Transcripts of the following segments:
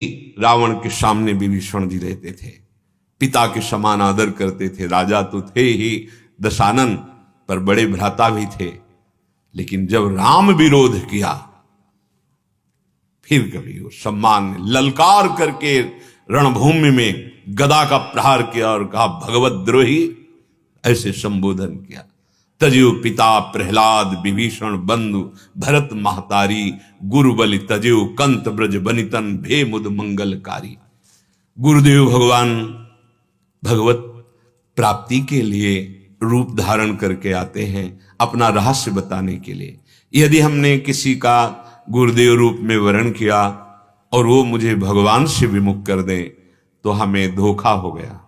रावण के सामने विभीषण जी रहते थे, पिता के समान आदर करते थे, राजा तो थे ही दशानन, पर बड़े भ्राता भी थे। लेकिन जब राम विरोध किया, फिर कभी वो सम्मान ललकार करके रणभूमि में गदा का प्रहार किया और कहा भगवत द्रोही, ऐसे संबोधन किया। तजो पिता प्रहलाद विभीषण बंधु भरत महतारी, गुरु बलि तजो कंत ब्रज बनितन भे मुद मंगलकारी। गुरुदेव भगवान भगवत प्राप्ति के लिए रूप धारण करके आते हैं, अपना रहस्य बताने के लिए। यदि हमने किसी का गुरुदेव रूप में वर्ण किया और वो मुझे भगवान से विमुख कर दें, तो हमें धोखा हो गया।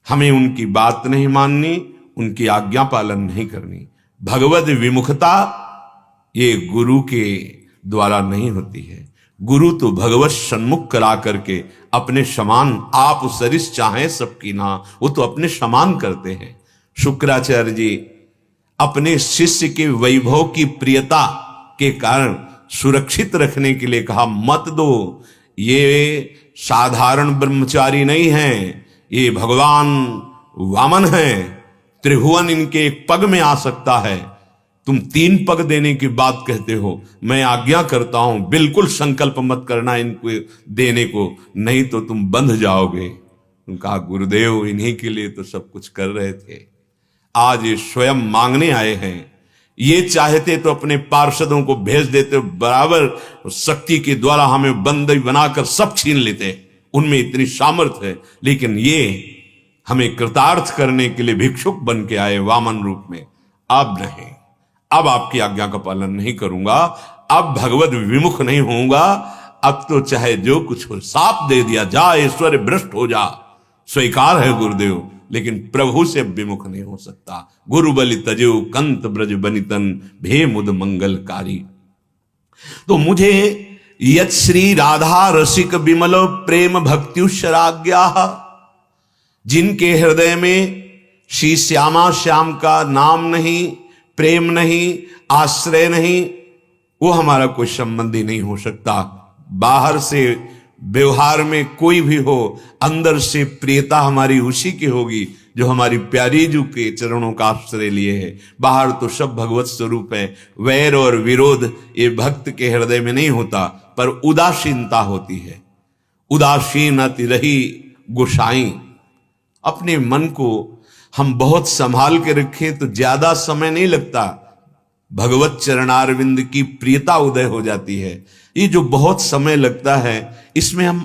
हमें उनकी बात नहीं माननी, उनकी आज्ञा पालन नहीं करनी। भगवत विमुखता ये गुरु के द्वारा नहीं होती है। गुरु तो भगवत सन्मुख करा करके अपने समान, आप सरिस चाहें सबकी ना, वो तो अपने समान करते हैं। शुक्राचार्य जी अपने शिष्य के वैभव की प्रियता के कारण सुरक्षित रखने के लिए कहा, मत दो, ये साधारण ब्रह्मचारी नहीं है, ये भगवान वामन है, त्रिभुवन इनके एक पग में आ सकता है। तुम 3 पग देने की बात कहते हो, मैं आज्ञा करता हूं, बिल्कुल संकल्प मत करना इनको देने को, नहीं तो तुम बंध जाओगे। उनका गुरुदेव इन्हीं के लिए तो सब कुछ कर रहे थे, आज ये स्वयं मांगने आए हैं। ये चाहते तो अपने पार्षदों को भेज देते, बराबर शक्ति के द्वारा हमें बंदी बनाकर सब छीन लेते, उनमें इतनी सामर्थ्य है। लेकिन ये हमें कृतार्थ करने के लिए भिक्षुक बन के आए वामन रूप में। अब नहीं, अब आपकी आज्ञा का पालन नहीं करूंगा, अब भगवत विमुख नहीं होऊंगा, अब तो चाहे जो कुछ हो, साप दे दिया, जा ऐश्वर्य भ्रष्ट हो जा, स्वीकार है गुरुदेव, लेकिन प्रभु से विमुख नहीं हो सकता। गुरु बलि तजो कंत ब्रज बनितन भे मुद मंगलकारी। तो मुझे यत श्री राधा रसिक विमल प्रेम भक्त्युशराज्ञा, जिनके हृदय में श्री श्यामा श्याम का नाम नहीं, प्रेम नहीं, आश्रय नहीं, वो हमारा कोई संबंधी नहीं हो सकता। बाहर से व्यवहार में कोई भी हो, अंदर से प्रियता हमारी उसी की होगी जो हमारी प्यारी जू के चरणों का आश्रय लिए है। बाहर तो सब भगवत स्वरूप है। वैर और विरोध ये भक्त के हृदय में नहीं होता, पर उदासीनता होती है। उदासीन अति रही गोसाई। अपने मन को हम बहुत संभाल के रखें तो ज्यादा समय नहीं लगता, भगवत चरणारविंद की प्रियता उदय हो जाती है। ये जो बहुत समय लगता है, इसमें हम